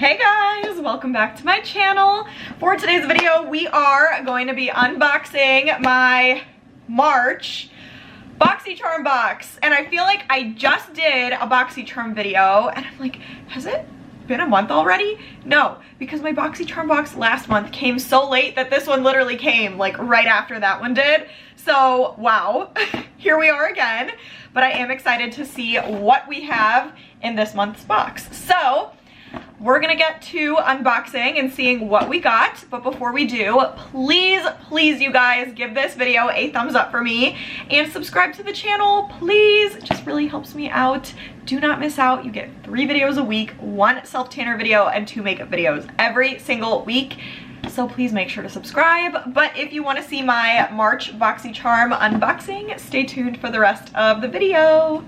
Hey guys, welcome back to my channel. For today's video, we are going to be unboxing my March Boxycharm box. And I feel like I just did a Boxycharm video and I'm like, has it been a month already? No, because my Boxycharm box last month came so late that this one literally came like right after that one did. So wow, here we are again. But I am excited to see what we have in this month's box. So we're gonna get to unboxing and seeing what we got, but before we do, please you guys give this video a thumbs up for me and subscribe to the channel, please. It just really helps me out. Do not miss out. You get 3 videos a week, 1 self-tanner video and 2 makeup videos every single week. So please make sure to subscribe. But if you want to see my March Boxycharm unboxing, stay tuned for the rest of the video.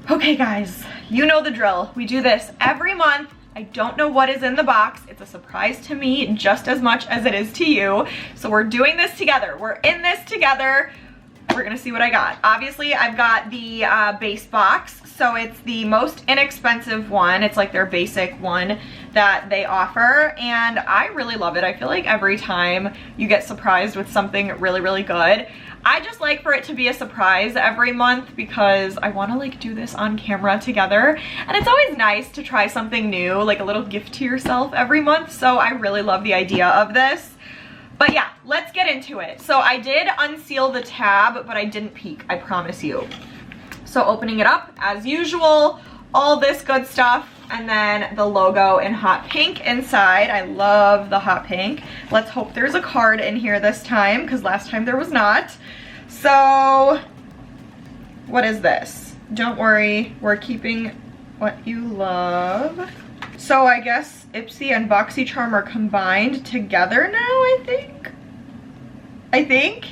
Okay guys, you know the drill. We do this every month. I don't know what is in the box. It's a surprise to me just as much as it is to you. So we're doing this together. We're in this together. We're gonna see what I got. Obviously, I've got the base box. So it's the most inexpensive one. It's like their basic one that they offer. And I really love it. I feel like every time you get surprised with something really good. I just like for it to be a surprise every month because I want to like do this on camera together, and it's always nice to try something new, like a little gift to yourself every month. So I really love the idea of this. But yeah, let's get into it. So I did unseal the tab, but I didn't peek, I promise you. So opening it up as usual, all this good stuff, and then the logo in hot pink inside. I love the hot pink. Let's hope there's a card in here this time because last time there was not. So what is this? Don't worry, we're keeping what you love. So I guess Ipsy and Boxycharm are combined together now, I think.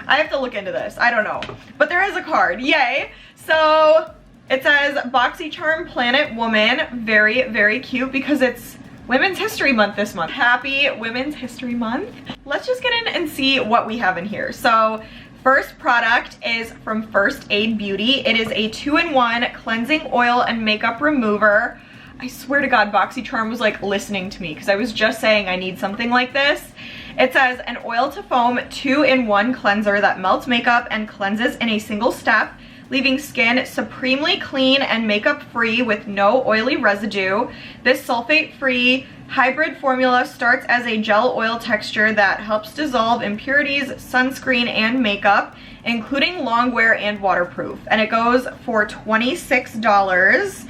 I have to look into this, I don't know. But there is a card, yay. So it says Boxycharm Planet Woman. Very cute because it's Women's History Month this month. Happy Women's History Month. Let's just get in and see what we have in here. So first product is from First Aid Beauty. It is a 2-in-1 cleansing oil and makeup remover. I swear to God, Boxycharm was like listening to me because I was just saying I need something like this. It says an oil to foam 2-in-1 cleanser that melts makeup and cleanses in a single step, leaving skin supremely clean and makeup free with no oily residue. This sulfate-free hybrid formula starts as a gel oil texture that helps dissolve impurities, sunscreen, and makeup, including long wear and waterproof. And it goes for $26.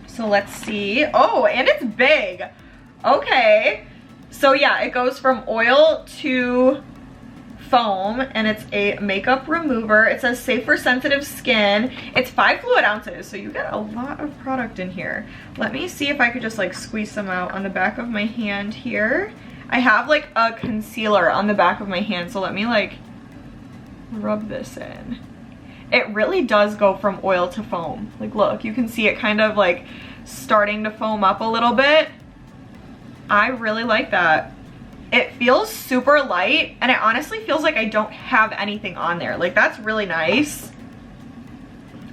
So let's see. Oh, and it's big. Okay. So yeah, it goes from oil to foam, and it's a makeup remover. It says safe for sensitive skin. It's 5 fluid ounces, so you get a lot of product in here. Let me see if I could just like squeeze some out on the back of my hand here. I have like a concealer on the back of my hand, so let me like rub this in. It really does go from oil to foam. Like look, you can see it kind of like starting to foam up a little bit. I really like that. It feels super light, and it honestly feels like I don't have anything on there. Like that's really nice.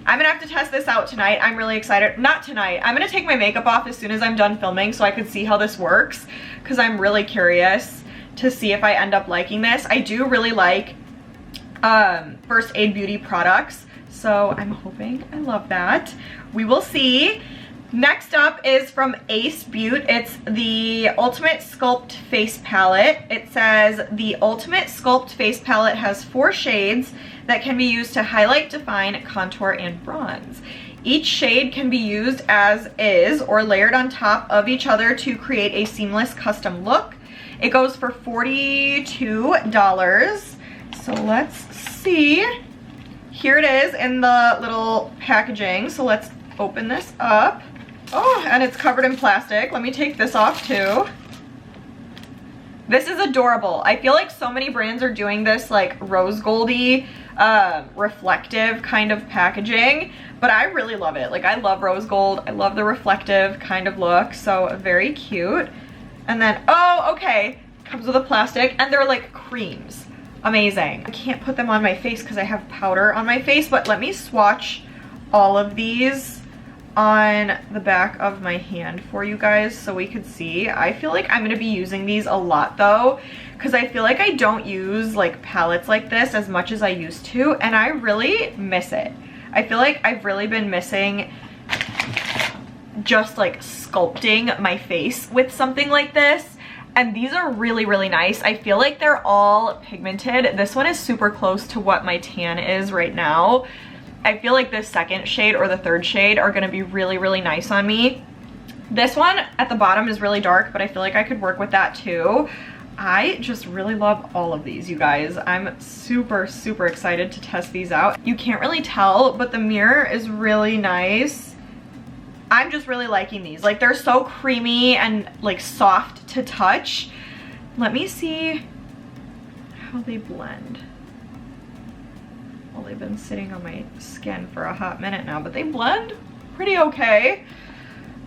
I'm gonna have to test this out tonight. I'm really excited. Not tonight. I'm gonna take my makeup off as soon as I'm done filming so I could see how this works because I'm really curious to see if I end up liking this. I do really like First Aid Beauty products, so I'm hoping I love that. We will see. Next up is from Ace Beaute. It's the Ultimate Sculpt Face Palette. It says the Ultimate Sculpt Face Palette has 4 shades that can be used to highlight, define, contour, and bronze. Each shade can be used as is or layered on top of each other to create a seamless custom look. It goes for $42. So let's see. Here it is in the little packaging. So let's open this up. Oh, and it's covered in plastic. Let me take this off too. This is adorable. I feel like so many brands are doing this like rose goldy, reflective kind of packaging, but I really love it. Like I love rose gold. I love the reflective kind of look. So very cute. And then, oh, okay. Comes with a plastic, and they're like creams. Amazing. I can't put them on my face because I have powder on my face, but let me swatch all of these. on the back of my hand for you guys so we could see. I feel like I'm gonna be using these a lot though, because I feel like I don't use like palettes like this as much as I used to, and I really miss it. I feel like I've really been missing just like sculpting my face with something like this. And these are really, really nice. I feel like they're all pigmented. This one is super close to what my tan is right now. I feel like this second shade or the third shade are gonna be really, really nice on me. This one at the bottom is really dark, but I feel like I could work with that too. I just really love all of these, you guys. I'm super, super excited to test these out. You can't really tell, but the mirror is really nice. I'm just really liking these. Like, they're so creamy and like soft to touch. Let me see how they blend. Well, they've been sitting on my skin for a hot minute now, but they blend pretty okay.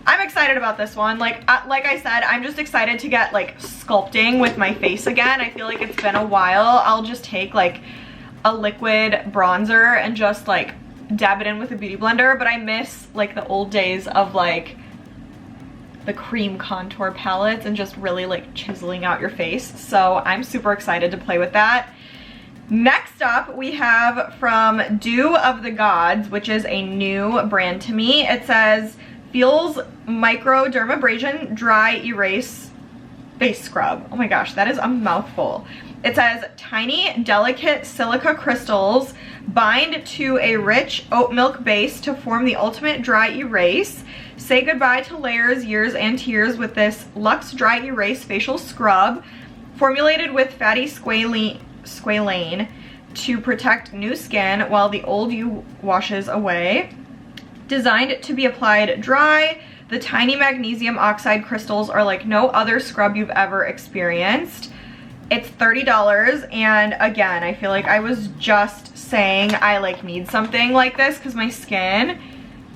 I'm excited about this one. Like I said, I'm just excited to get like sculpting with my face again. I feel like it's been a while. I'll just take like a liquid bronzer and just like dab it in with a beauty blender, but I miss like the old days of like the cream contour palettes and just really like chiseling out your face. So I'm super excited to play with that. Next up, we have from Dew of the Gods, which is a new brand to me. It says, Feels Microdermabrasion Dry Erase Face Scrub. Oh my gosh, that is a mouthful. It says, tiny, delicate silica crystals bind to a rich oat milk base to form the ultimate dry erase. Say goodbye to layers, years, and tears with this Luxe Dry Erase Facial Scrub, formulated with fatty squalane to protect new skin while the old you washes away. Designed to be applied dry, the tiny magnesium oxide crystals are like no other scrub you've ever experienced. It's $30, and again, I feel like I was just saying I like need something like this because my skin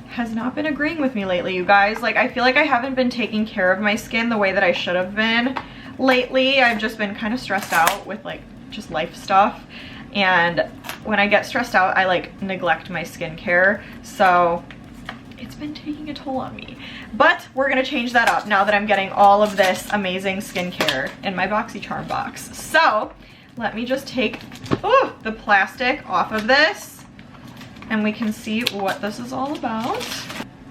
has not been agreeing with me lately, you guys. Like, I feel like I haven't been taking care of my skin the way that I should have been lately. I've just been kind of stressed out with like just life stuff, and when I get stressed out, I like neglect my skincare, so it's been taking a toll on me. But we're gonna change that up now that I'm getting all of this amazing skincare in my Boxycharm box. So let me just take the plastic off of this and we can see what this is all about.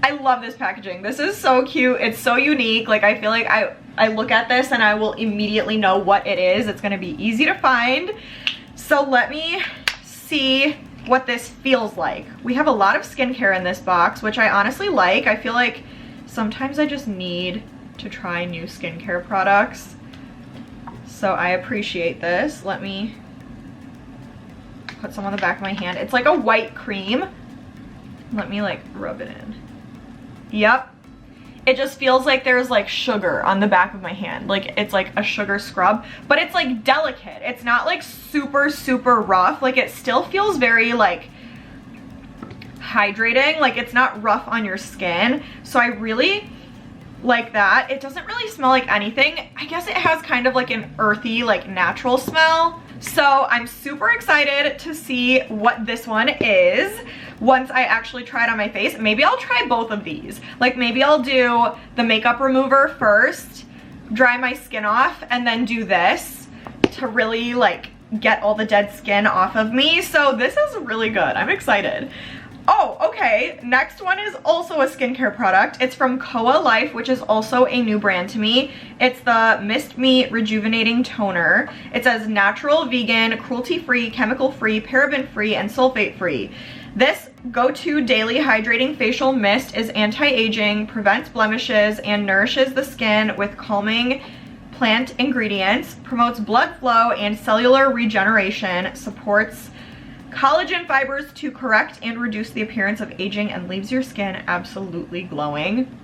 I love this packaging. This is so cute. It's so unique. Like, I feel like I look at this and I will immediately know what it is. It's gonna be easy to find. So let me see what this feels like. We have a lot of skincare in this box, which I honestly like. I feel like sometimes I just need to try new skincare products. So I appreciate this. Let me put some on the back of my hand. It's like a white cream. Let me like rub it in. Yep. It just feels like there's like sugar on the back of my hand. Like, it's like a sugar scrub, but it's like delicate. It's not like super, super rough. Like, it still feels very like hydrating. Like, it's not rough on your skin. So I really like that. It doesn't really smell like anything. I guess it has kind of like an earthy, like natural smell. So I'm super excited to see what this one is once I actually try it on my face. Maybe I'll try both of these. Like, maybe I'll do the makeup remover first, dry my skin off, and then do this to really like get all the dead skin off of me. So this is really good. I'm excited. Oh, okay, next one is also a skincare product. It's from KOA Life, which is also a new brand to me. It's the Mist Me Rejuvenating Toner. It says natural, vegan, cruelty-free, chemical-free, paraben-free, and sulfate-free. This go-to daily hydrating facial mist is anti-aging, prevents blemishes, and nourishes the skin with calming plant ingredients, promotes blood flow and cellular regeneration, supports collagen fibers to correct and reduce the appearance of aging, and leaves your skin absolutely glowing.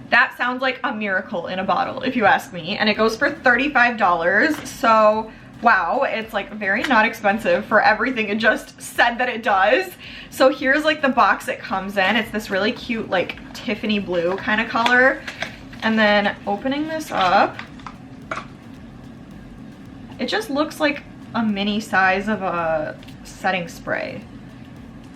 That sounds like a miracle in a bottle, if you ask me, and it goes for $35. So wow, it's like very not expensive for everything it just said that it does. So here's like the box it comes in. It's this really cute like Tiffany blue kind of color. And then opening this up, it just looks like a mini size of a setting spray.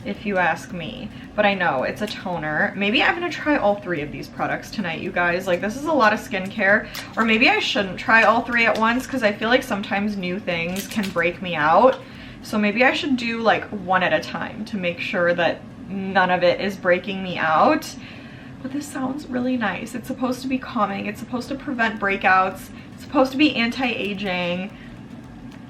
if you ask me. But I know it's a toner. Maybe I'm gonna try all 3 of these products tonight, you guys. Like, this is a lot of skincare. Or maybe I shouldn't try all 3 at once, because I feel like sometimes new things can break me out. So maybe I should do like 1 at a time to make sure that none of it is breaking me out. But this sounds really nice. It's supposed to be calming. It's supposed to prevent breakouts. It's supposed to be anti-aging,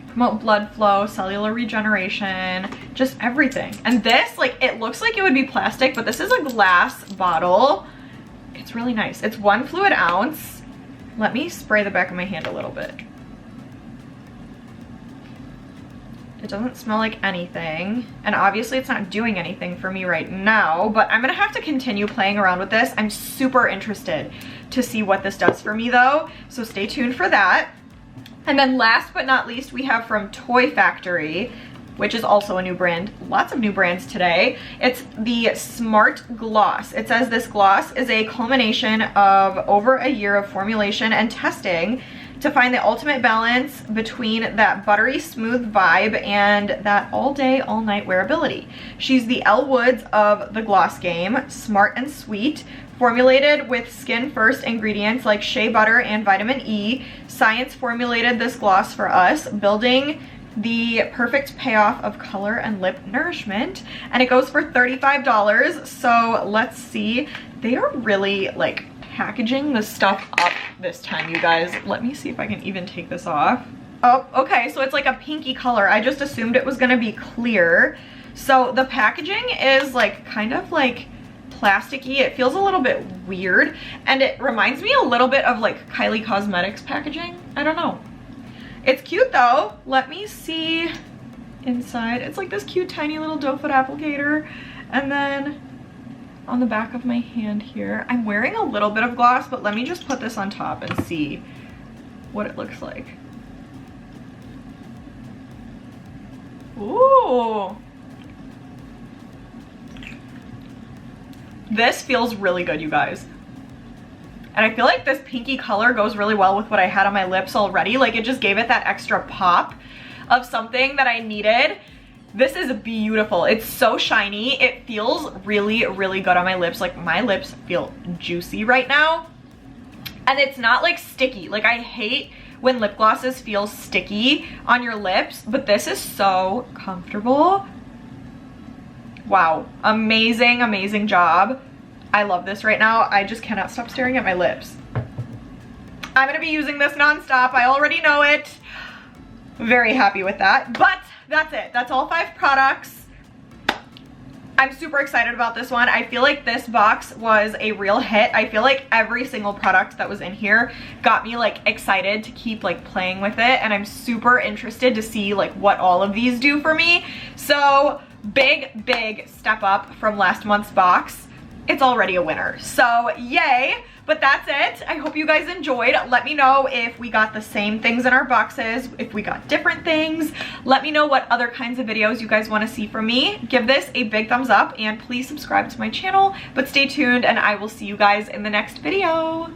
promote blood flow, cellular regeneration, just everything. And this, like, it looks like it would be plastic, but this is a glass bottle. It's really nice. It's 1 fluid ounce. Let me spray the back of my hand a little bit. It doesn't smell like anything, and obviously it's not doing anything for me right now, but I'm gonna have to continue playing around with this. I'm super interested to see what this does for me though, so stay tuned for that. And then last but not least, we have from TOYFACTORY, which is also a new brand. Lots of new brands today. It's the Smart Gloss. It says this gloss is a culmination of over a year of formulation and testing to find the ultimate balance between that buttery smooth vibe and that all day, all night wearability. She's the Elle Woods of the gloss game, smart and sweet, formulated with skin first ingredients like shea butter and vitamin E. Science formulated this gloss for us, building the perfect payoff of color and lip nourishment, and it goes for $35. So let's see. They are really like packaging the stuff up this time, you guys. Let me see if I can even take this off. Oh, okay, so it's like a pinky color. I just assumed it was gonna be clear. So the packaging is like kind of like plasticky. It feels a little bit weird, and it reminds me a little bit of like Kylie Cosmetics packaging. I don't know. It's cute though. Let me see inside. It's like this cute tiny little doe foot applicator, and then on the back of my hand here, I'm wearing a little bit of gloss, but let me just put this on top and see what it looks like. Ooh. This feels really good, you guys. And I feel like this pinky color goes really well with what I had on my lips already. Like, it just gave it that extra pop of something that I needed. This is beautiful. It's so shiny. It feels really, really good on my lips. Like, my lips feel juicy right now. And it's not like sticky. Like, I hate when lip glosses feel sticky on your lips, but this is so comfortable. Wow, amazing, amazing job. I love this right now. I just cannot stop staring at my lips. I'm gonna be using this nonstop. I already know it. Very happy with that, but that's it. That's all 5 products. I'm super excited about this one. I feel like this box was a real hit. I feel like every single product that was in here got me like excited to keep like playing with it, and I'm super interested to see like what all of these do for me. So big step up from last month's box. It's already a winner, so yay. But that's it. I hope you guys enjoyed. Let me know if we got the same things in our boxes, if we got different things. Let me know what other kinds of videos you guys want to see from me. Give this a big thumbs up and please subscribe to my channel. But stay tuned and I will see you guys in the next video.